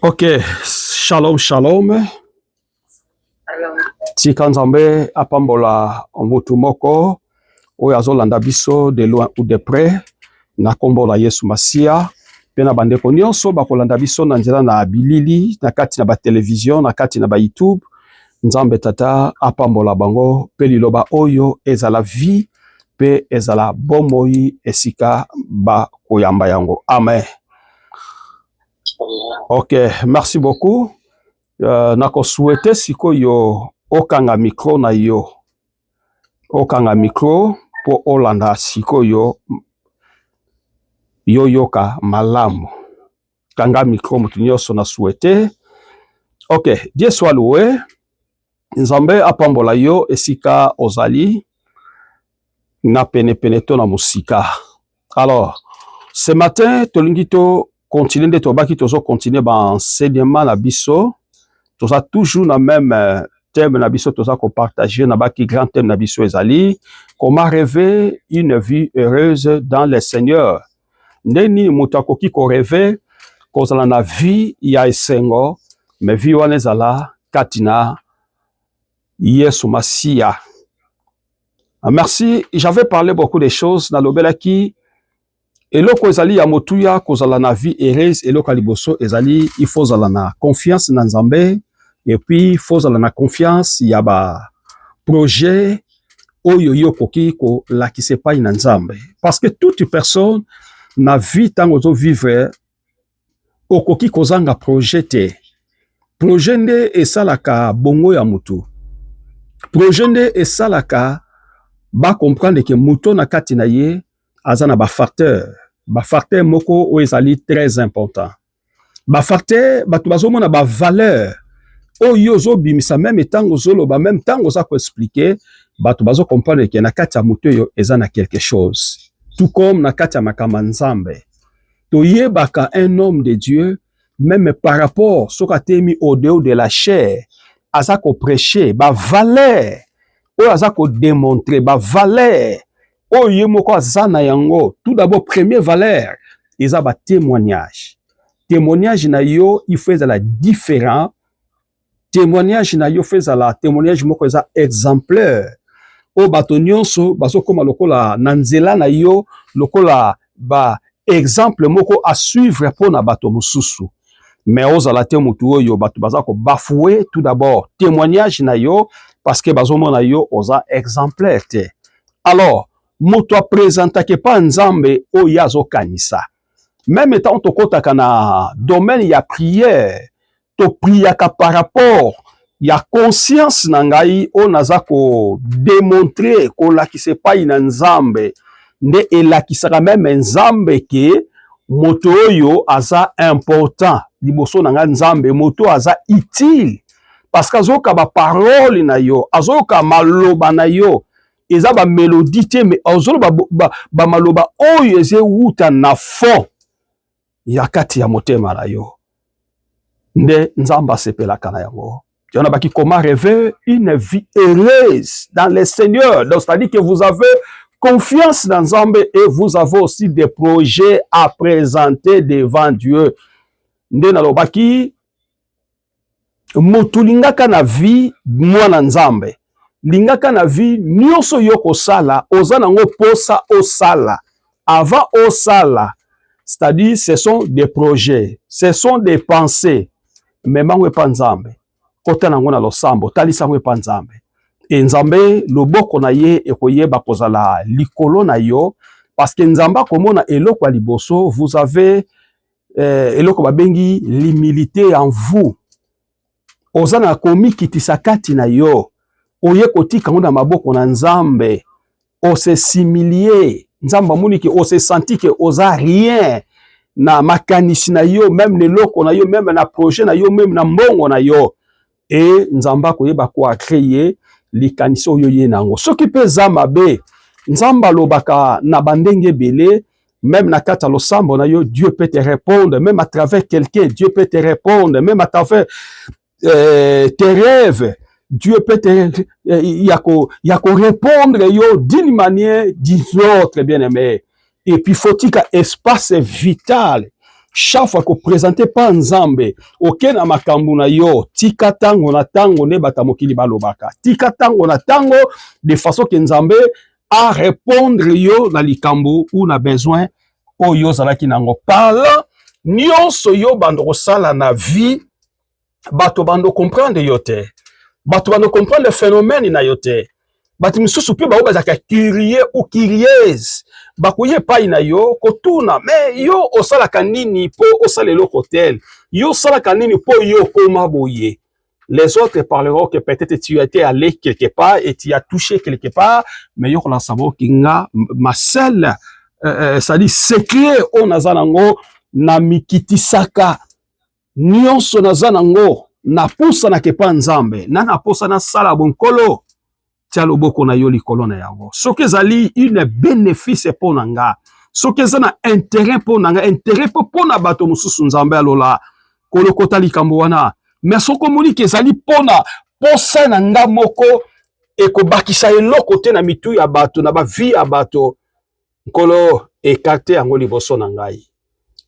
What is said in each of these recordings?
Ok, shalom shalom. Tika nzambe apambola mutu moko oyo azolanda biso de loin ou de près na kombo la Yesu Masia pe na bandeko nyonso bakolanda biso na nzela na bilili na kati na ba television na kati na ba YouTube. Nzambe tata apambola bango pe liloba oyo ezala vie pe ezala bomoi esika ba koyamba yango. Amen. Ok, merci beaucoup. Nako souhaité sikoyo okanga micro na yo. Okanga micro po olanda sikoyo yo yoka malamu. Kanga micro mutu nyonso na souhaité. Ok, Dieu soit loué. Nzambe apambola yo esika ozali na pene to na musika. Alors, ce matin tolingi to continuer de tobaki tozo continuer ba enseignement na biso. Toza toujours na même thème na biso toza ko partager na baki grand thème na biso ezali comment rêver une vie heureuse dans le Seigneur. Ndeni mutakoki ko rêver kozala na vie ya esengo mais vie wana ezala katina Yesu Masia. Merci, j'avais parlé beaucoup de choses na lobelaki eloko ezali ya motuya kozala na vie heureuse eloko liboso ezali il faut zala na confiance na Nzambe. Et puis, il faut avoir la confiance, il y a un projet, oyo yo koki ko la qui se paye na Nzambe. Parce que toute personne na vie tant ozo vivre, o koki kozanga projet te. Projet nde esalaka bongo ya mutu. Projet nde esalaka ba comprendre que muto na kati na ye azana ba facteur. Ba facteur moko o ezali très important. Ba facteur batu bazomona ba valeur. Oyo zo bimisa même temps ozoloba même temps oza ko expliquer bato bazo comprendre que na kati ya moto yo eza na quelque chose tout comme na kati ya makama Nzambe to yebaka un homme de Dieu même par rapport soka temi au dehors de la chair aza ko prêcher ba valeur oyo aza ko démontrer ba valeur oyo moko aza na yango. Tout d'abord première valeur eza ba témoignage na yo il faut la différent. Témoignage na yo fait la témoignage moko eza exemplaire o bato nyonso baso koma lokola na nzela na yo lokola ba exemple moko à suivre pour na bato mususu. Mais ozala te mutu oyo bato baza ko bafouer tout d'abord témoignage na yo parce que bazo mona yo oza exemplaire te. Alors moto a présenta ke pa Nzambe o yazo kanisa même étant to kotaka na domaine ya prière to priaka par rapport ya conscience na ngai o naza ko démontrer ko lakise pai na Nzambe nde elakisaka même Nzambe ke moto oyo aza important liboso na nga Nzambe moto aza utile parce que azoka ba parole na yo azoka maloba na yo eza ba mélodie te mais azoloba ba maloba oyo eze wuta na fond ya kati ya motema na yo nde Nzamba sepelaka na yango. Tu as baki comment rêver une vie heureuse dans le Seigneur. Donc c'est-à-dire que vous avez confiance dans Nzambe et vous avez aussi des projets à présenter devant Dieu. Nde na lobaki motu lingaka na vie mwana Nzambe. Lingaka na vie nyonso yo kosala oza nango posa osala. Avant osala, c'est-à-dire ce sont des projets, ce sont des pensées. Mais mangwe pa Nzambe kota nango na losambo talisa ngwe pa Nzambe e Nzambe loboko na ye ekoyeba kozala likolo na yo parce que Nzamba komona eloko ya liboso vous avez eloko babengi l'humilité en vous ozana komi kitisa kati na yo oye kotika ngo na maboko na Nzambe o se similier Nzamba moni ke o se senti que oza rien na makanisi na yo même ne loko na yo même na projet na yo même na mbongo na yo et Nzamba koyeba ko créer likanisi oyo ye nango soki pe za mabe Nzamba lobaka na bandenge belé même na kata losambo na yo Dieu peut te répondre même à travers quelqu'un Dieu peut te répondre même à travers tes rêves Dieu peut te yako répondre yo d'une manière d'une autre bien aimé. Et puis faut-il qu'un espace vital chaque fois que présenter pas nzambe OK na makambo na yo tika tango na tango ne batamokili balobaka tika tango na tango de façon que nzambe à répondre yo na likambo ou na besoin oyo zalaki nango parlant nyonso yo bando kosala na vie bato bando comprendre yo te bato bando comprendre le phénomène na yo te bato misusu pe bao bazaka curieux ou curieuse bakoye pa ina yo kotuna mais yo osalaka nini po osala eloko tel yo osalaka nini po yo koma boye. Les autres parleront que peut-être tu as été allé quelque part et tu as touché quelque part, mais yo la sabo kinga ma seule ça dit secret o nazanango na mikitisaka nyonso nazanango na pusa na kepa nzambe na posa na sala bonkolo tia loboko na yo likolo na yango soki ezali une bénéfice po na nga soki eza na intérêt po na nga intérêt po na bato mosusu nzambe alola kolokota likambo wana mais soko omoni ke ezali pona posa na nga moko ekobakisa eloko te na mitu ya bato na bavie ya bato nkolo ekarte yango liboso na ngai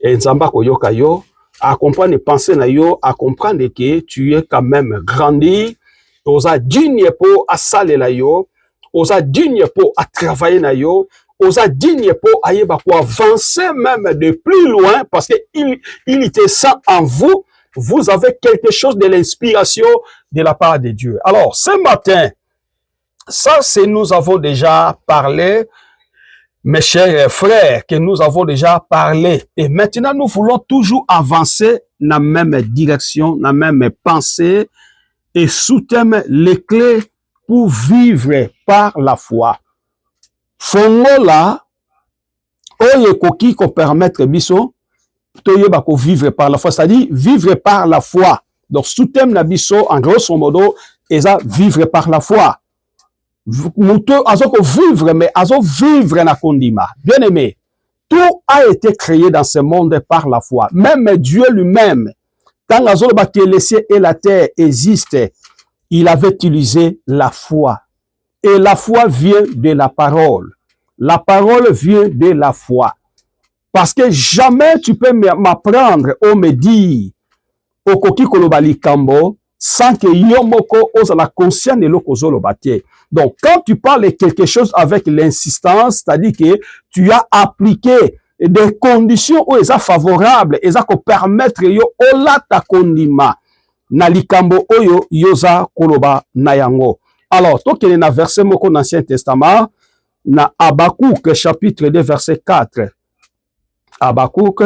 nzambe akoyoka yo à comprendre penser na yo à comprendre que tu es quand même grandi oza digne pour à saler yo oza digne pour à travailler na yo oza digne pour ayeba ko avancer même de plus loin parce que il était ça en vous. Vous avez quelque chose de l'inspiration de la part de Dieu. Alors, ce matin, ça c'est nous avons déjà parlé, mes chers frères, que nous avons déjà parlé. Et maintenant, nous voulons toujours avancer dans la même direction, dans la même pensée, et sous-thème les clés pour vivre par la foi. Fongola, oye koki ko permettre biso, vivre par la foi, c'est-à-dire vivre par la foi. Donc, sous-thème nabiso, en grosso modo, eza vivre par la foi. Vivre, mais vivre na kondima. Bien aimé, tout a été créé dans ce monde par la foi. Même Dieu lui-même, quand les cieux et la terre existent, il avait utilisé la foi. Et la foi vient de la parole. La parole vient de la foi. Parce que jamais tu peux m'apprendre ou me dire au koki kolobali kambo sans que yomoko ose la conscience de l'okozolo batie. Donc, quand tu parles de quelque chose avec l'insistance, c'est-à-dire que tu as appliqué des conditions où elles sont favorables, elles ont permettre yo ola ta kondima na likambo oyo yoza koloba na yango. Alors, toi qui es na verset moko dans l'Ancien Testament, na Habakkuk chapitre 2 verset 4. Habakkuk,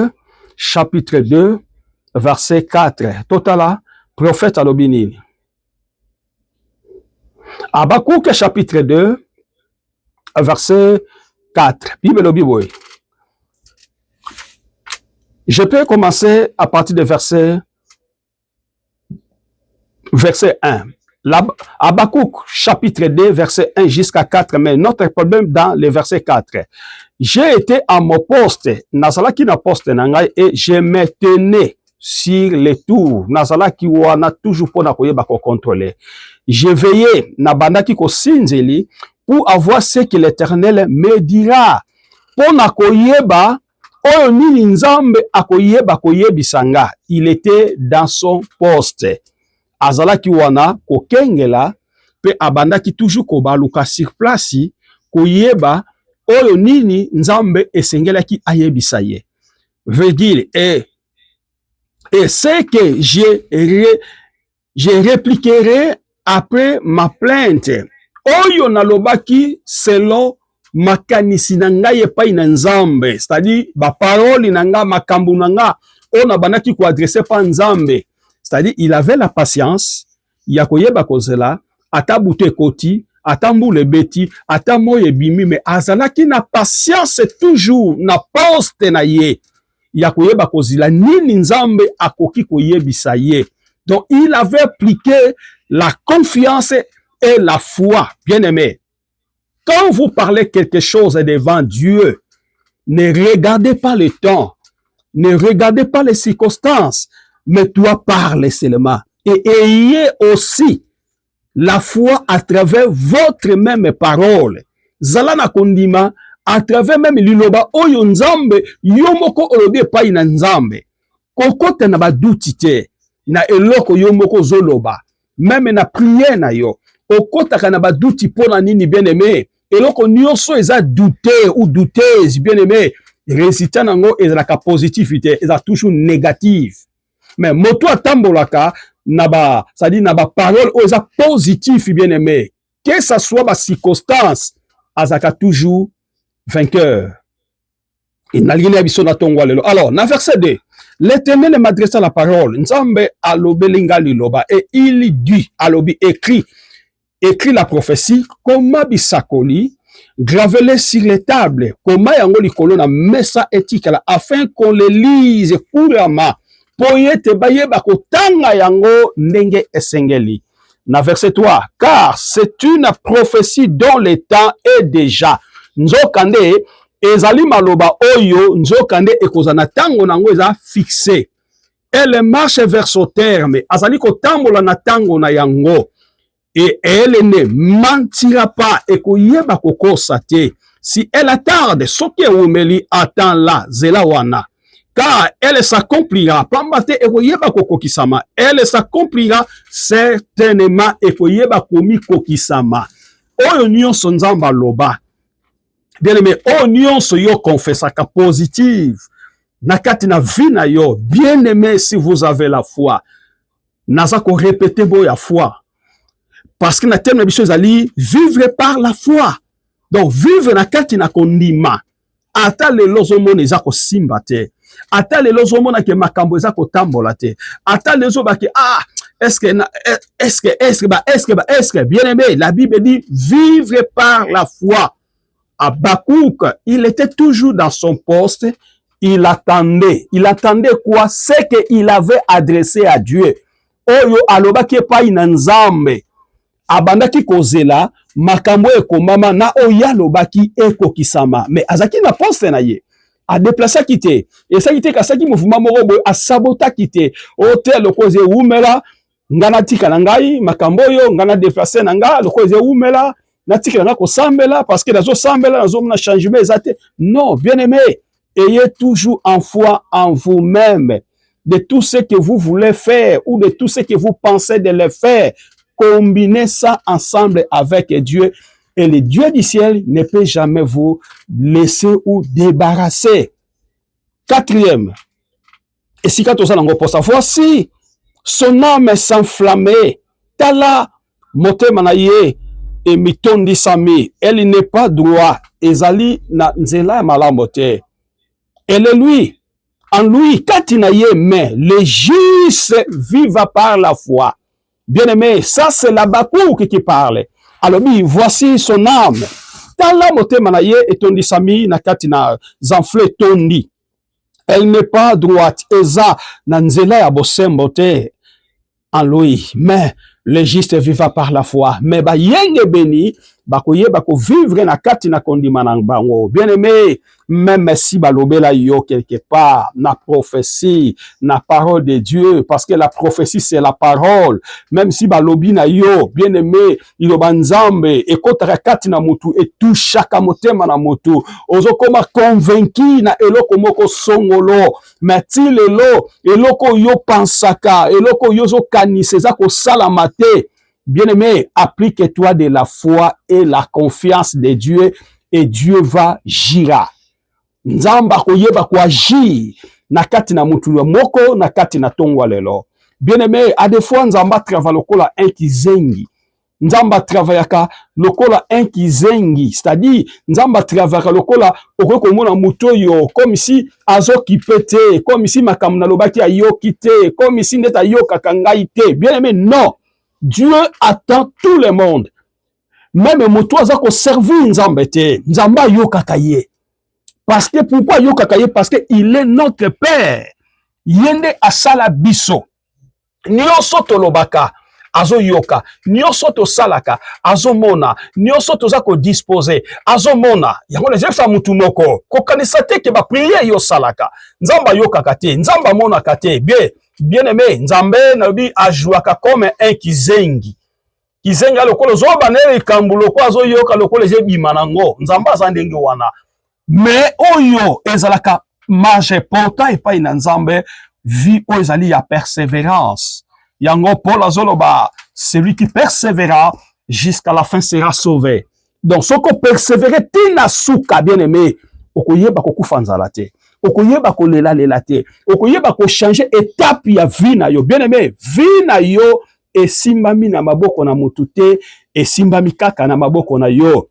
chapitre 2, verset 4. Totala, prophète alobinini. Habakkuk, chapitre 2, verset 4. Bible Bible. Je peux commencer à partir de verset 1. Habakkuk, chapitre 2, verset 1 jusqu'à 4. Mais notre problème dans le verset 4. J'ai été à mon poste, nazalaki na poste nangai, et je me tenais sur les tours. Nazalaki wana toujours pour na koyeba ko contrôler. Je veillais na bandaki ko sinzeli pour avoir ce que l'Éternel me dira. Pour na koyeba oyo nini nzambe akoyeba koyebisanga. Il était dans son poste. Azalaki wana ko kengela pe abandaki toujours ko baluka sur place koyeba oyo nini nzambe esengelaki ayebisa ye. Veut dire, et c'est que je répliquerai après ma plainte. Oyo nalobaki selon makanisi na ngai epai na nzambe. C'est-à-dire, ba parole na nga makambu na nga oyo nabanaki ko adresser pa nzambe. C'est-à-dire, il avait la patience, ya koyeba kozela, atabute koti, atambu le beti, atamo ebimi, mais azalaki na patience toujours, na poste na ye. Ya koyeba kozila, nini nzambe akoki koyebisa ye. Donc, il avait appliqué la confiance et la foi. Bien aimé, quand vous parlez quelque chose devant Dieu, ne regardez pas le temps, ne regardez pas les circonstances, mais toi parle seulement. Et ayez aussi la foi à travers votre même parole. Zala na kondima, à travers même liloba oyo nzambe yo moko olobi epai na nzambe kokota na baduti te na eloko yo moko zoloba même na prière na yo okotaka na baduti pona nini bien aimé eloko nyonso eza douter ou douteuse bien aimé résultat nango ezalaka positivité eza toujours négative mais moto atambolaka na ba c'est-à-dire na ba parole o eza positif bien aimé que ça soit ba circonstance azaka toujours vainqueur. Alors, dans verset 2, l'Éternel m'adressa la parole. Nzambe alobelinga liloba et il dit, alobi écrit la prophétie, comment bisakoli, gravelé sur les tables, comment yango likolo na mesa etikala, afin qu'on les lise couramment, poyete bayeba kotanga yango ndenge esengeli. Na verset 3, car c'est une prophétie dont le temps est déjà. Nzokande ezali maloba oyo nzokande ekozana tango nango eza fixé. Elle marche vers son terme. Azali kotambola na tango na yango. Et elle ne mentira pas ekoyeba kokosa te. Si elle attarde, soki eumeli attend la zela wana. Car elle s'accomplira. Pambate ekoyeba kokokisama. Elle s'accomplira certainement ekoyeba komi kokisama. Oyo nyonso nzamba loba. Bien aimé, oyo nyonso yo confessaka positive. Nakati na vie na yo. Bien aimé, si vous avez la foi. Naza ko répéter boya foi. Parce que na terme na biso ezali vivre par la foi. Donc vivre na kati na kondima. Ata lelo zomona eza kosimba te. Ata lelo zomona ke makambo eza kotambola te. Ata lezo baki est-ce que bien aimé, la Bible dit vivre par la foi. Habakkuk, il était toujours dans son poste, il attendait. Il attendait quoi? C'est qu'il avait adressé à Dieu. Oyo alobaki epai na Nzambe. Abandaki kozela makambo ekomama na oya lobaki ekokisama. Mais azaki na poste na ye. A déplacer quitté. Et ça quitté kasaki mouvement moko boy a sabota quitté. Hôtel lokoze umela ngana tika na ngai makambo yo ngana déplacer na nga lokoze umela na tika na ko sambela parce que nazo sambela nazo na changement ezate. Non, bien aimé, ayez toujours en foi en vous-même. De tout ce que vous voulez faire ou de tout ce que vous pensez de le faire, combinez ça ensemble avec Dieu et le Dieu du ciel ne peut jamais vous laisser ou débarrasser. Quatrième, et si quand on s'en poste, voici son âme s'enflammait, tala motema na ye et mitondi sami, elle n'est pas droit, ezali na nzela malambo te. Elle est lui. En lui, Katinaye, mais les justes vivent par la foi. Bien aimé, ça c'est la Habakkuk qui parle. Alors, voici son âme. Tala motema na ye et tondi sami na katina zanfle tondi. Elle n'est pas droite. Eza na nzela ya bosembo te. En lui, mais les justes vivent par la foi. Mais ba yenge beni, bakoye bako vivre na kati na kondima na bango. Bien aimé, même si balobela yo quelque part, na prophétie, na parole de Dieu, parce que la prophétie c'est la parole. Même si balobi na yo, bien aimé, iloba nzambe, ekotaka kati na mutu, et touchaka motema na mutu. Ozo koma convaincu na eloko moko songolo, mais ti lelo, eloko yo pensaka, eloko yo zo kaniseza ko salamate. Bien aimé, applique-toi de la foi et la confiance de Dieu et Dieu va gira. Nzamba koyeba ko agir na kati na mutu moko na kati na tongwa lelo. Bien aimé, à des fois nzamba travaille lokola un kizengi. Nzamba travaillaka lokola un kizengi, c'est-à-dire nzamba travaillaka lokola okokomona muto yo comme si azo kipete, comme si makamna lobaki ayo kite, comme si ndeta yo kakangai te. Bien aimé, non. Dieu attend tout le monde. Même moto azako servir nzambe te. Nzamba yo kakaye. Parce que pourquoi yo kakaye? Parce que il est notre père. Yende asala biso. Nyonso tolobaka azo yoka. Nyonso to salaka azo mona. Nyonso to zako disposer azo mona. Yango les gens mutu moko. Kokanisa te ke ba prier yo salaka. Nzamba yo kakate. Nzamba mona kate. Bien aimé, nzambe nabi ajuaka comme un kizengi. Kizenga lokolo zoba nele kambulo kwa zo yoka lokolo je bimanango. Nzamba za ndenge wana. mais oyo ezalaka marge portant et pas inanzambe vie oyo ezali ya persévérance yango Paul azoloba celui qui persévérera jusqu'à la fin sera sauvé. Donc ce qu'on persévérer tina suka bien aimé okoyeba kokufa nzala te okoyeba kolela lela te okoyeba ko changer étape ya vie na yo bien aimé vie na yo esimbami na maboko na mutu te esimbami kaka na maboko na yo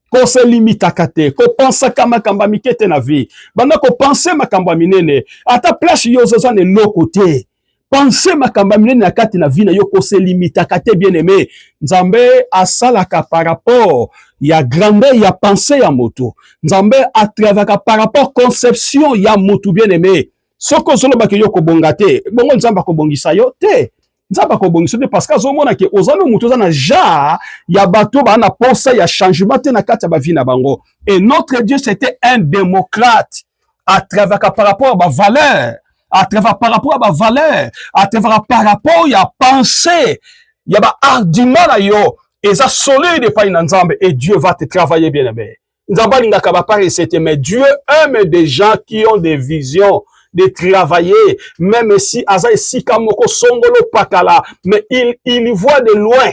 ko se limitaka te ko pensaka makambo mike te na vie banda ko penser makambo minene ata place yo zoza ne loko te penser makambo minene na kati na vie na yo ko se limitaka te bien aimé nzambe asalaka par rapport ya grandeur ya pensée ya moto nzambe atravaka par rapport conception ya moto bien aimé soko zoloba ke yo ko bonga te bongo nzamba ko bongisa yo te nzamba ko bongisa te parce que azomona ke ozana moto ozana ja ya bato ba na pensa ya changement te na kati ya ba vie na bango et notre Dieu c'était un démocrate atravaka par rapport à ba valeur à travers par rapport à ma valeur, à travers par rapport à pensée, il y a un argument là yo, et ça solide pas une ensemble et Dieu va te travailler bien aimé. Nzamba n'inga pas réciter mais Dieu aime des gens qui ont des visions de travailler même si aza si kamoko songolo pakala mais il voit de loin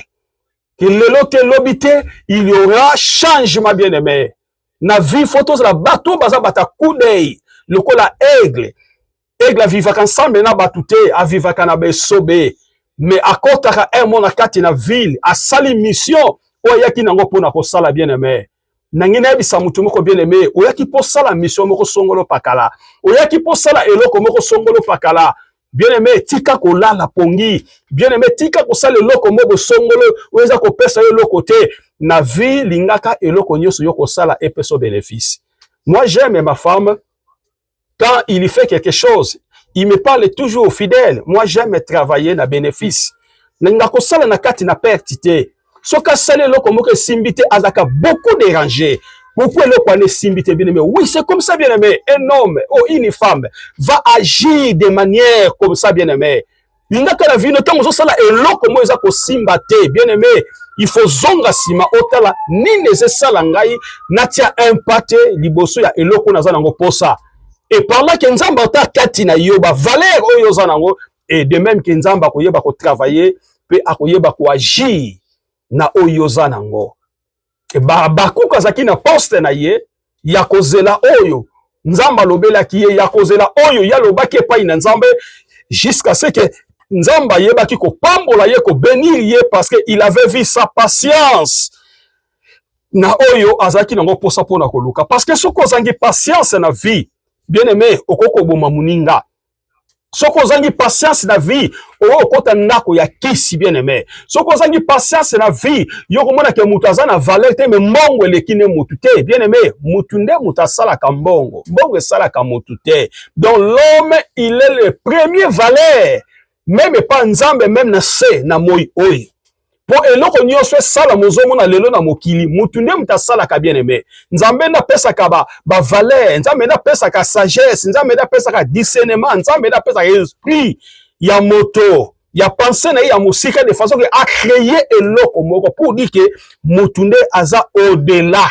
que le lobité il y aura changement bien aimé. Na vie photos la bateau baza bata coup d'œil le kola aigle aigle avivaka ensemble na batute avivaka na besobe mais akotaka un mona kati na ville asali mission oyaki nango pona ko sala bien aimé nangina bisa mutu moko bien aimé oyaki po sala mission moko songolo pakala oyaki po sala eloko moko songolo pakala bien aimé tika ko lala pongi bien aimé tika ko sala eloko moko songolo oyeza ko pesa yo loko te na vie lingaka eloko nyoso yo ko sala epeso bénéfice. Moi j'aime ma femme. Quand il fait quelque chose, il me parle toujours fidèle. Moi, j'aime travailler na bénéfice. N'inga ko sala na kati na pertité. Soka sala lo komo ke simbité azaka beaucoup dérangé. Beaucoup lo kwane simbité bien aimé. Oui, c'est comme ça bien aimé. Un homme ou une femme va agir de manière comme ça bien aimé. N'inga ka la vie no tango sala elo komo eza ko simbate bien aimé. Il faut zonga sima otala nini ze sala ngai natia impacté liboso ya eloko na za nango posa. Et par là que nzamba ota kati na yoba valeur oyo zanango et de même que nzamba ko yeba ko travailler pe akoyeba ko agir na oyo zanango et bakuka zaki na poste na ye ya kozela oyo nzamba lobela ki ye ya kozela oyo ya lobaki pa ina nzambe jusqu'à ce que nzamba yeba ki ko pambola ye ko bénir ye parce que il avait vu sa patience na oyo azaki nango posa pona ko luka parce que soko zangi patience na vie bien aimé okoko boma muninga soko zangi patience na vie okota ndako ya kisi bien aimé soko zangi patience na vie yoko mona ke mutu azana valeur te me mbongo elekine mutu te bien aimé mutu nde mutu asala ka mbongo mbongo esala ka mutu te donc l'homme il est le premier valeur même pas nzambe même na se na moi oyo po eloko nyonso sala mozomo na lelo na mokili mutu nde mutasala ka bien aimé nzambe na pesa ka ba valeur nzambe na pesa ka sagesse nzambe na pesa ka discernement nzambe na pesa ka esprit ya moto ya pensée na ya musika de façon que a créer eloko moko pour dire que mutu nde aza au-delà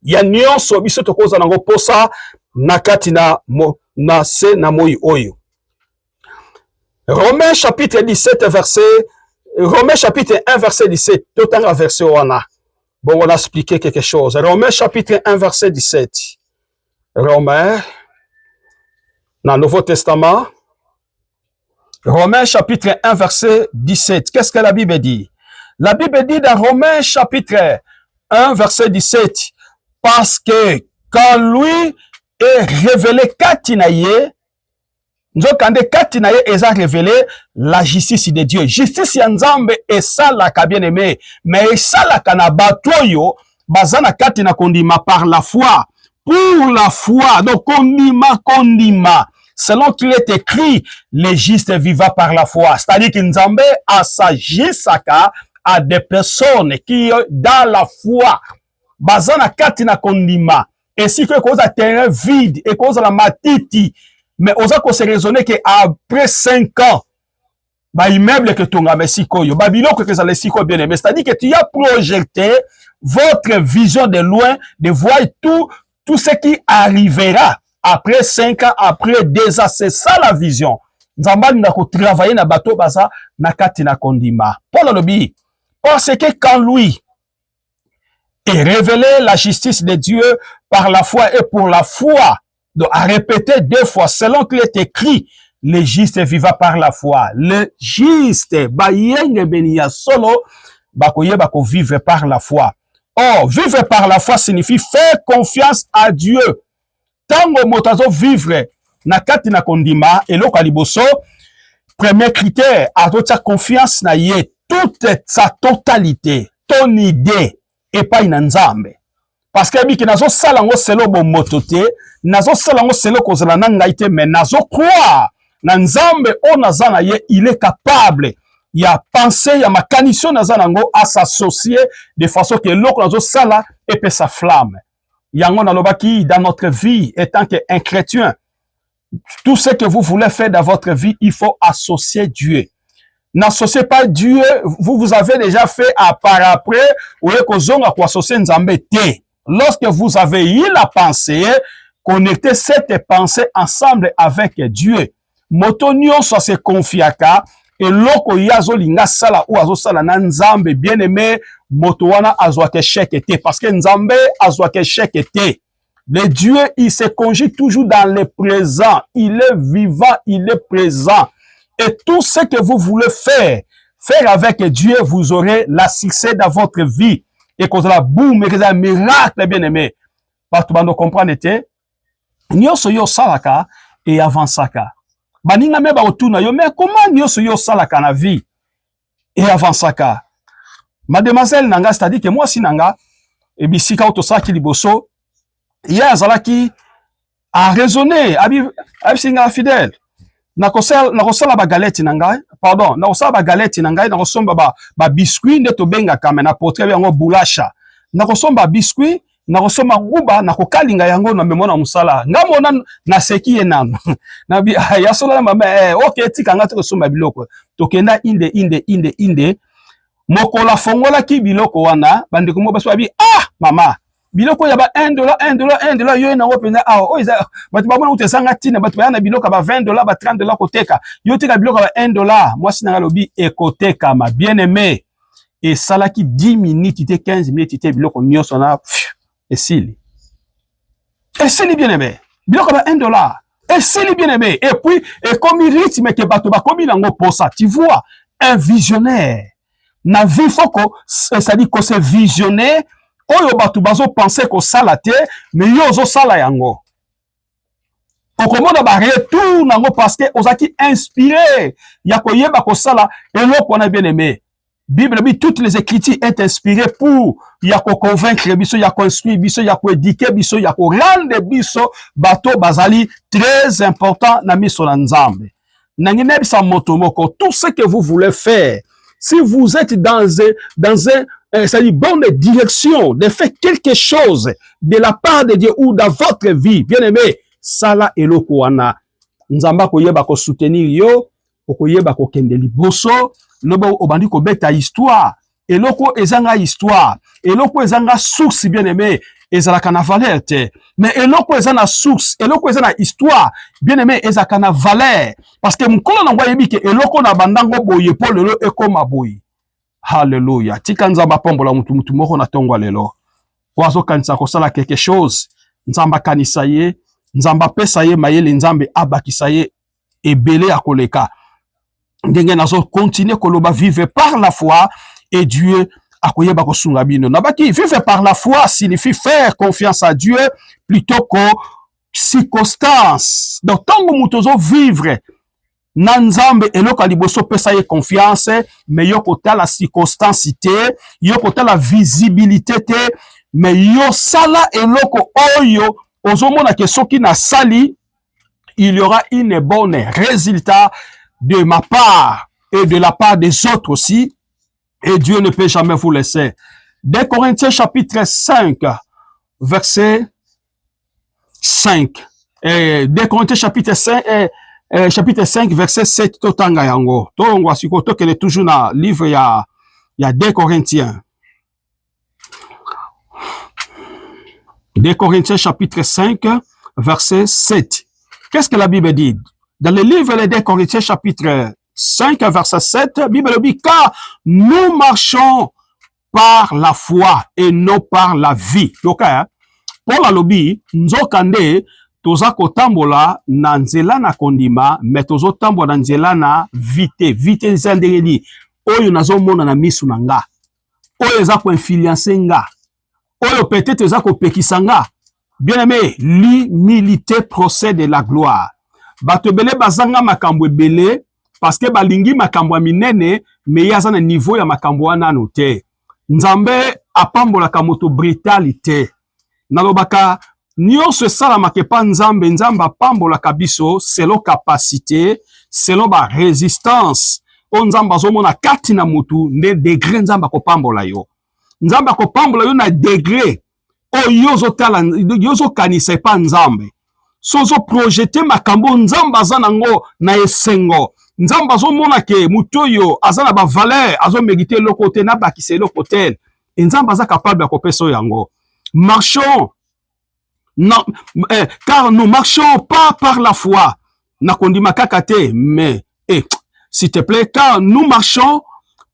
ya nyonso biso tokoza nango posa na kati na se na moi oyo. Romains chapitre 17 verset Romains chapitre 1 verset 17. Tout un verset bon, on a expliqué quelque chose. Romains chapitre 1 verset 17. Romains, dans le Nouveau Testament. Romains chapitre 1 verset 17. Qu'est-ce que la Bible dit? La Bible dit dans Romains chapitre 1 verset 17. Parce que quand lui est révélé Katinaye, nzokande kati na ye eza révélé la justice de Dieu. Justice ya nzambe esalaka bien aimé, mais esalaka na bato oyo bazana kati na kondima par la foi. Pour la foi, donc kondima. Selon qu'il est écrit, les justes vivent par la foi. C'est-à-dire que nzambe asagissaka à des personnes qui dans la foi bazana kati na kondima. Et si que cause a terrain vide et cause la matiti. Mais osa ko se raisonner que après 5 ans, ba immeuble que tonga mesiko yo, ba biloko que ça les siko bien aimé, c'est-à-dire que tu as projeté votre vision de loin, de voir tout tout ce qui arrivera après 5 ans, après 2 ans, c'est ça la vision. Nzamba n'a ko travailler na bateau basa na kati na kondima. Paul lobi, parce que quand lui est révélé la justice de Dieu par la foi et pour la foi, donc à répéter 2 fois, selon qu'il est écrit, le juste vivra par la foi. Le juste, bayenge benia solo, bakoye bako vivre par la foi. Or, vivre par la foi signifie faire confiance à Dieu. Tango motazo vivre na kati na kondima, eloko aliboso, premier critère, azotia confiance na ye, toute sa totalité, ton idée, et pas une nzambe. Parce que biki nazo salango selo bo motote, nazo salango selo kozala na ngai te, mais nazo croire na nzambe o naza na ye, il est capable. Il y a pensé, il y a makanisi naza nango à s'associer de façon que l'autre nazo sala et peut sa flamme. Yango nalobaki dans notre vie, étant qu'un chrétien, tout ce que vous voulez faire dans votre vie, il faut associer Dieu. N'associez pas Dieu, vous avez déjà fait à part après, ou ekozonga ko associer nzambe te. Lorsque vous avez eu la pensée, connectez cette pensée ensemble avec Dieu. Moto nyonso se confiaka, et loko yazo linga sala ou azo sala na nzambe bien aimé, moto wana azwake chèque te, parce que nzambe azwake chèque te. Le Dieu, il se conjugue toujours dans le présent. Il est vivant, il est présent. Et tout ce que vous voulez faire avec Dieu, vous aurez la succès dans votre vie. Et qu'on la boum, et un miracle, bien aimé. Parce que vous comprenez, nyoso yo salaka et avansaka. Baninga me ba otuna yo, mais comment nyoso yo salaka na vie et avansaka? Mademoiselle nanga, c'est-à-dire que moi si nanga, et bisika otosaki liboso, hier azalaki a raisonner, abi singa fidèle. Nakosala ba galette nangai, pardon, nakosala ba galette nangai, nakosomba ba biscuit nde to benga kame na portrait yango boulasha. Nakosomba biscuit, nakosomba nguba, nakokalinga yango na memona musala. Ngamona na seki enano. Na bi ya sola mama OK tika ngati kosomba biloko. Tokenda inde mokola fongola ki biloko wana bandeko mo baso abi mama biloko ya ba $1 yo na opena o iza batu babona utesanga tina batu bayana biloko ba $20 ba $30 koteka yo tika biloko ba $1 moi sinanga lobi ekoteka ma bien aimé et salaki 10 minutes te 15 minutes te biloko nyonso na esili bien aimé biloko ba $1 esili bien aimé et puis et comme rythme que batu ba komi nango posa tu vois un visionnaire na vie foko c'est-à-dire que c'est visionnaire oyo batu bazo penser ko sala te mais yo zo sala yango okomona ba retour nango parce que ozaki inspiré ya koyeba ko sala eloko na bien aimé Bible dit toutes les écritures est inspirées pour ya ko convaincre biso ya ko instruire biso ya ko éduquer biso ya ko rendre biso bato bazali très important na miso na nzambe nangine bisa moto moko tout ce que vous voulez faire si vous êtes dans une bonne direction de faire quelque chose de la part de Dieu ou dans votre vie, bien aimé, sala eloko wana. Nzamba koyeba ko soutenir yo, koyeba ko kende liboso, lobo obandi ko beta histoire, eloko ezanga histoire, eloko ezanga source bien aimé, ezalaka na valeur te. Mais eloko ezana source, eloko ezana histoire, bien aimé ezalaka na valeur parce que mukolo na ngwa yebi ke eloko na bandango boye po lelo ekoma boye. Hallelujah. Tika nzamba pombola mutu moko na tongwa lelo. Wazo kanisa kosala quelque chose. Nzamba kanisa ye, nzamba pesa ye mayele nzambe abakisa ye ebele akoleka. Ndenge nazo continuer koloba vivre par la foi et Dieu akoyeba kosunga bino. Nabaki vivre par la foi signifie faire confiance à Dieu plutôt qu'aux circonstances. Donc tango mutozo vivre Nanzambe eloko liboso pesa ye confiance mais yo kota la circonstance te yo kota la visibilité te mais yo sala eloko oyo ozomona ke soki na sali il y aura une bonne résultat de ma part et de la part des autres aussi et Dieu ne peut jamais vous laisser. 2 Corinthiens chapitre 5 verset 5 et 2 Corinthiens chapitre 5 chapitre 5, verset 7, totanga yango. Tongwa siko tokele toujours na livre ya 2 Corinthiens. 2 Corinthiens chapitre 5, verset 7. Qu'est-ce que la Bible dit? Dans le livre de 2 Corinthiens chapitre 5, verset 7, la Bible dit, car nous marchons par la foi et non par la vie. Donc, pour la lobby, nzokande, toza kotambola na nzela na kondima, mais tozo tambola na nzela na vite. Vite zandeli. Oyo nazo mona na misu na nga. Oyo za ko influencer nga. Oyo peut-être za ko pekisa nga. Bien aimé, l'humilité procède de la gloire. Bato bele bazanga makambo ebele parce que balingi makambo minene mais yaza na niveau ya makambo wana no te. Nzambe apambola ka moto brutalité. Nalobaka nyonso esalamaka epa nzambe apambolaka biso selon capacité, selon ba résistance. O nzambe azomona kati na mutu nde degré nzambe akopambola yo. Nzambe akopambola yo na degré oyo yozo kanisa epa nzambe. Sozo projeter makambo nzambe aza nango na esengo. Nzambe azomona ke mutu oyo aza na ba valeur, azo mériter eloko te na bakisa eloko te. Nzambe aza capable akopesa yango. Marchons, non, car nous marchons pas par la foi. Nakondima kakate, mais, s'il te plaît, car nous marchons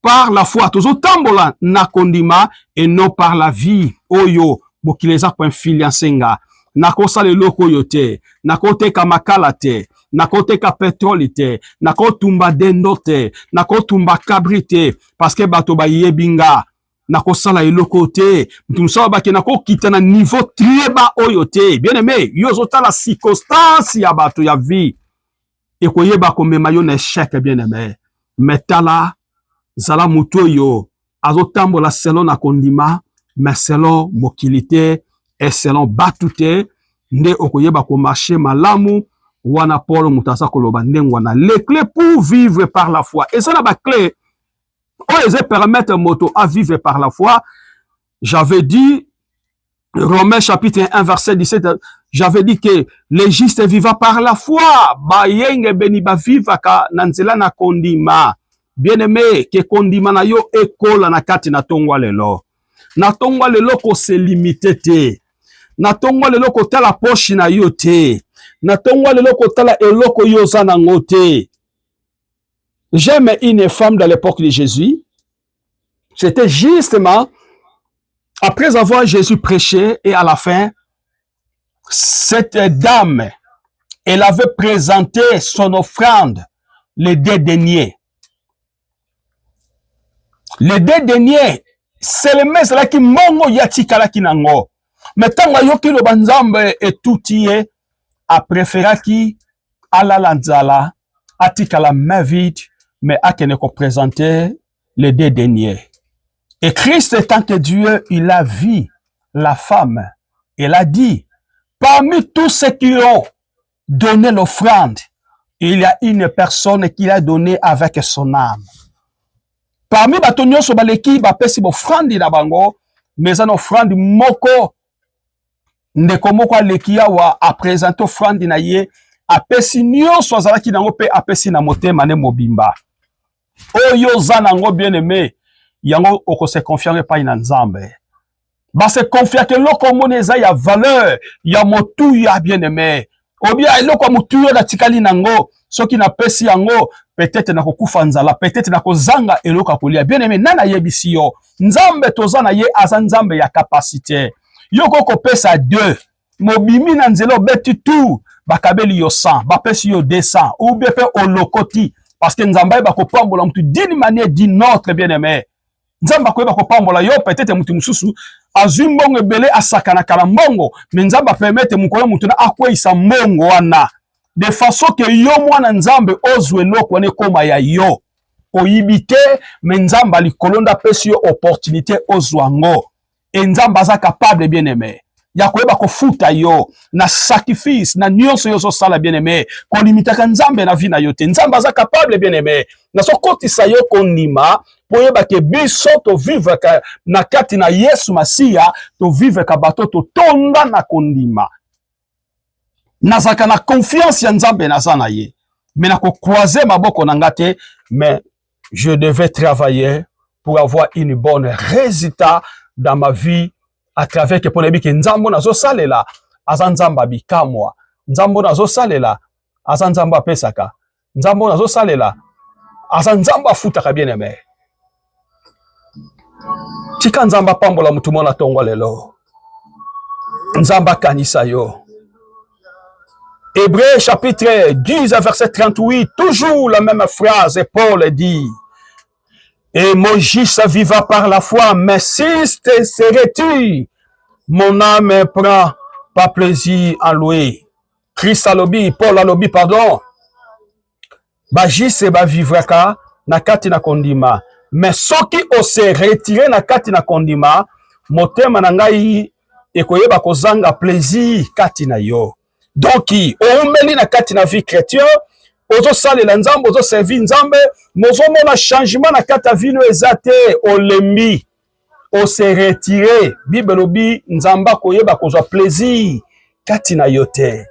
par la foi. Tozo tambola nakondima et non par la vie. Oyo, bokileza kwa influencenga. Nakosala eloko yo te, nakoteka makala te, nakoteka pétrole te, nakotumba dendo te, nakotumba kabri te, parce que bato ba yebinga. Nakosala eloko te, mtumsala baki nakokita na niveau très bas oyo te. Bien aimé, yozo tala circonstance ya bato ya vie. Ekoyeba komema yo na échec, bien aimé. Metala zala mutu yo azotambola selon na kondima, mais selon mokilité et selon batute nde okoyeba ko marcher malamu wana Paul mutasa koloba ndengwana. Les clés pour vivre par la foi. Et ça na ba clé les permettre moto à vivre par la foi. J'avais dit, Romains chapitre 1, verset 17, j'avais dit que les justes vivent par la foi. Ba yenge beni ba viva ka nanzela na kondima. Bien aimé, que kondima na yo ekola na kati na tongwa lelo. Na tongwa lelo ko se limite te. Na tongwa lelo ko tala poche na yo te. Na tongwa lelo ko tala eloko yo za na ngote. J'aime une femme de l'époque de Jésus. C'était justement après avoir Jésus prêché et à la fin, cette dame, elle avait présenté son offrande, les 2 deniers. Les 2 deniers, c'est le mec là qui mongo yatikala kinango. Mais tant que le banzambe et tout y est, a préféré qui à la lanzala, atikala main vide, mais à qui ne présenter les 2 deniers. Et Christ étant que Dieu, il a vu la femme. Il a dit, parmi tous ceux qui ont donné l'offrande, il y a une personne qui l'a donné avec son âme. Parmi batonyo sobaleki bapesi l'offrande na bango, mais une offrande moko ndeko moko aleki awa a présenter offrande na ye, apesi nyonso azalaki nango pe apesi na motema ne mobimba. Oyo zanango bien aimé, yango oko se confier pa ina nzambe. Ba se confier que loko moneza ya valeur, ya motu ya bien aimé. Obia loko motu yo na tikali nango, soki na pesi yango, peut-être na kokufa nzala, peut-être na kozanga eloko kolia. Bien aimé, nana yebisi yo. Nzambe tozana ye aza nzambe ya capacité. Yoko ko pesa 2. Mobimi na nzelo beti tout, bakabeli yo 100, bapesi yo 200, ou bien pe olokoti. Parce que nzambe ba kopambola mutu d'une manière d'une autre, bien aimé. Nzamba ko ba kopambola yo peut-être mutu mususu azwi mbongo ebele asakana kala mbongo, mais nzamba permettre mukolo mutu na akwisa mbongo wana de façon que yo mwana nzambe ozwe loko ne koma ya yo oyibite, mais nzamba likolonda pesi yo opportunité ozwango et nzamba za capable bien aimé ya koyeba kofuta yo na sacrifice na nyonso yo sala bien aimé ko limitaka nzambe na vie na yo te. Nzamba za capable bien aimé na sokotisa yo kondima po yeba ke biso to vivre ka na kati na Yesu Masia, to vivre ka bato to tonda na kondima nazaka na confiance ya nzambe na sana ye, mais na ko croiser maboko na ngate, mais je devais travailler pour avoir une bonne résultat dans ma vie à travers que pour les bique nzambo nazo salela azanzamba bikamwa nzambo nazo salela azanzamba pesaka nzambo nazo salela azanzamba futaka bien aimé tika nzamba pambola mutu mona tongo lelo nzamba kanisa yo. Hébreux chapitre 10 verset 38, toujours la même phrase, et Paul dit: et Moïse viva par la foi, mais si serais-tu, mon âme ne prend pas plaisir en lui. Christ alobi, Paul alobi, pardon. Bajise ba vivraka na kati na kondima. Mais soki ose retirer na kati na kondima, motema na ngai ekoyeba kozanga plaisir kati na yo. Donc, oumeli na kati na vie chrétien, ozo salela nzambe, ozo servi nzambe, mozo mona changement na kati na vie no ezate, olembi, o se retirer, Bible lobi, nzamba koyeba kozwa plaisir kati na yote.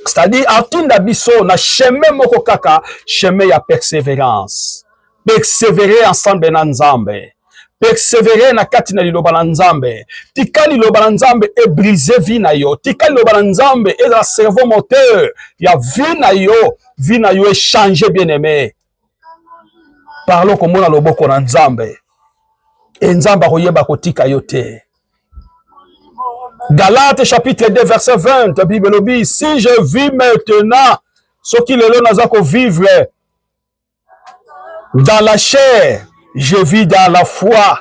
C'est-à-dire, atinda biso na chemin moko kaka, chemin ya persévérance. Persévérer ensemble na nzambe. Persévérer na kati na liloba na nzambe. Tika liloba na nzambe e briser vie na yo. Tika liloba na nzambe e la cerveau moteur. Ya vie na yo e changer bien aimé. Parlons comme na loboko na nzambe. E nzamba koyeba kotika yo te. Galates chapitre 2 verset 20, la Bible dit: si je vis maintenant ce qui le naza ko vivre dans la chair, je vis dans la foi.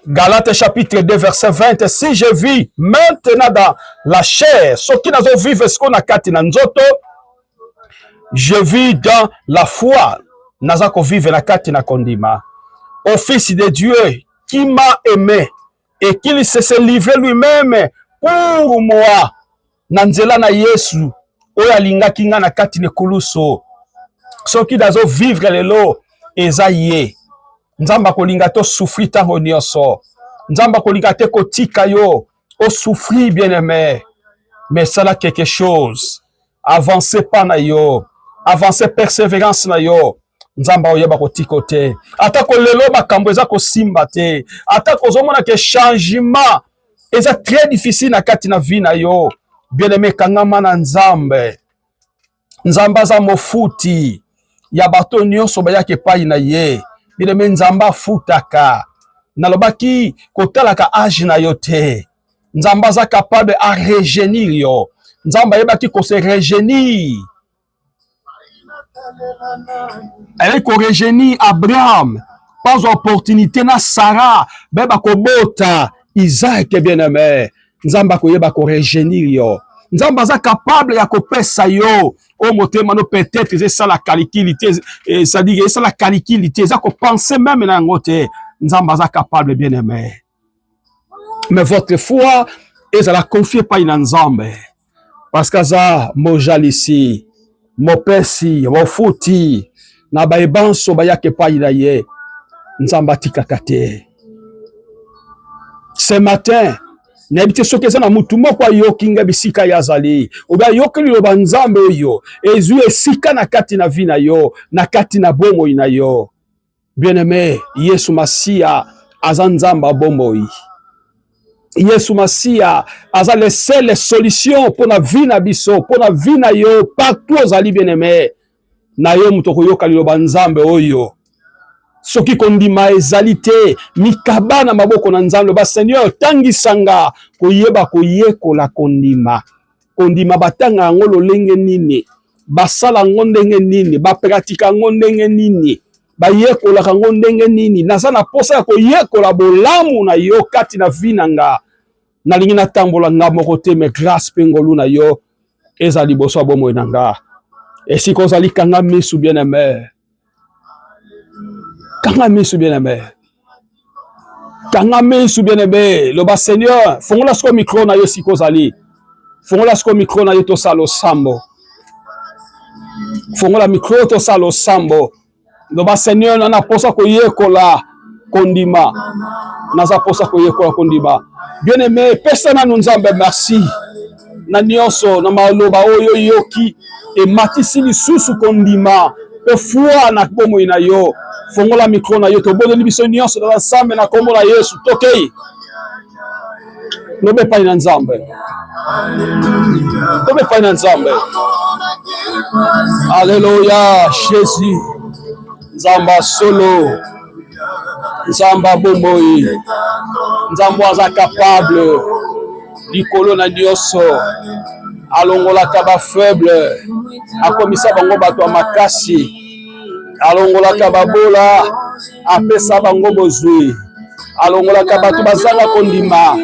Galates chapitre 2 verset 20, si je vis maintenant dans la chair, ce qui nazo vivre ce qu'on a kati na nzoto, je vis dans la foi. Naza ko vivre na kati na kondima. Au Fils de Dieu qui m'a aimé et qu'il se livré lui-même pour moi. Nanzela na Yesu oyo alingaki nga na kati ne kuluso. Soki dazo vivre lelo eza ye. Nzamba kolinga to souffrir tango nyonso. Nzamba kolinga te kotika yo o souffrir bien aimé. Mais ça là quelque chose. Avancez pas na yo. Avancez persévérance na yo. Nzamba oyeba kotiko te. Ata ko lelo makambo eza ko simba te. Ata ko zomona ke changement eza très difficile na kati na vie na yo. Bien aimé kangama na nzambe. Nzamba za mofuti ya bato nyonso bayake pai na ye. Bien aimé nzamba futaka. Nalobaki kotalaka âge na yo te. Nzamba za capable à rajeunir yo. Nzamba yebaki ko se rajeunir. Elle ko rajeunir Abraham. Pas opportunité na Sarah. Beba ko bota Isaac bien aimé. Nzamba ko yeba ko rajeunir yo. Nzamba za capable ya ko pesa yo. O motema no peut-être c'est ça la calculité. Ça dit c'est la calculité. Ça ko penser même na ngote. Nzamba za capable bien aimé. Mais votre foi est à la confier pas in nzambe. Parce que ça mojalisi, mopesi, mofuti na baibanso bayake pa ina ye. Nzamba tikaka te. Ce matin, n'habite ce que ça na mutu moko yokinga bisika yazali. Oba yokeli lo banzambe yo. Ezu esika na kati na vie na yo, na kati na bomo ina yo. Bien-aimé, Yesu Masia azanzamba bomoi. Yesu Masia aza les seules solutions pour na vie na biso, pour na vie na yo partout ozali bien-aimé. Na yo mutoko yokali lo banzambe oyo. Soki kondima ezali te mikaba na maboko na nzambe ba Seigneur tangisanga koyeba koyekola kondima. Kondima batanga ngo lolenge nini, basala ngo ndenge nini, bapratika ngo ndenge nini, bayekola ngo ndenge nini. Naza na posa ya koyekola bolamu na yo kati na vie nanga. Nalingi na tambola nga moko te me grâce pengolu na yo ezali boso bomo nanga. Esi kozali kanga misu bien aimé. Kanga misu bien aimé. Kanga misu bien aimé. Le bas Seigneur, fongola sko micro na yo si kozali. Fongola sko micro na yo to salo sambo. Fongola micro to salo sambo. Le bas Seigneur nana posa ko yekola kondima. Naza posa ko yekola kondima. Bien aimé, personne na nzambe merci. Na nyonso na maloba oyo yoki e matisi lisusu kondima. Pe foi na bomo ina yo. Fongola micro na yo to bodo libiso nyonso na ensemble na kombo na Yesu tokei. Lobe pa ina nzambe. Lobe pa ina nzambe. Alléluia, Jésus. Nzamba solo. Nzamba bomboyi. Nzambo aza capable. Likolo na nyonso. Alongolaka ba faible. Akomisa bango bato makasi. Alongolaka babola. Apesa bango bozwi. Alongolaka bato bazanga kondima.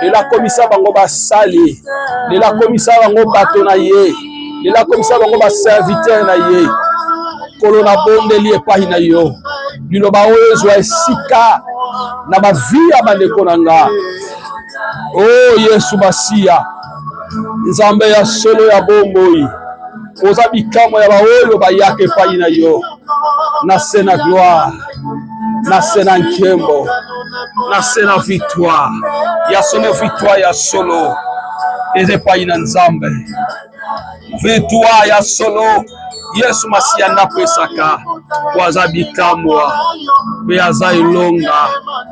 Lela komisa bango basali. Lela komisa bango bato na ye. Lela komisa bango ba serviteur na ye. Kolo na bondeli epai na yo. Liloba oyo ezwa esika na ba vie ya bandeko na nga. Oh Yesu Masiya. Nzambe ya solo ya bomboyi. Oza bikamwa ya baoyo bayaka epai na yo. Na sena gloire. Na sena nkembo. Na sena victoire. Ya solo victoire ya solo. Eze epai na Nzambe. Victoire ya solo. Yesu Masiya napesaka. Waza bikamwa. Pe aza ilonga.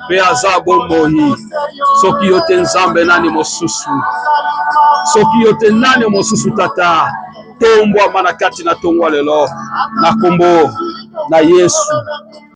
Pe aza bomboyi. Soki yote Nzambe nani mosusu. Soki yote nani mosusu tata. Tombwa manakati na tongwa lelo. Na kombo na Yesu.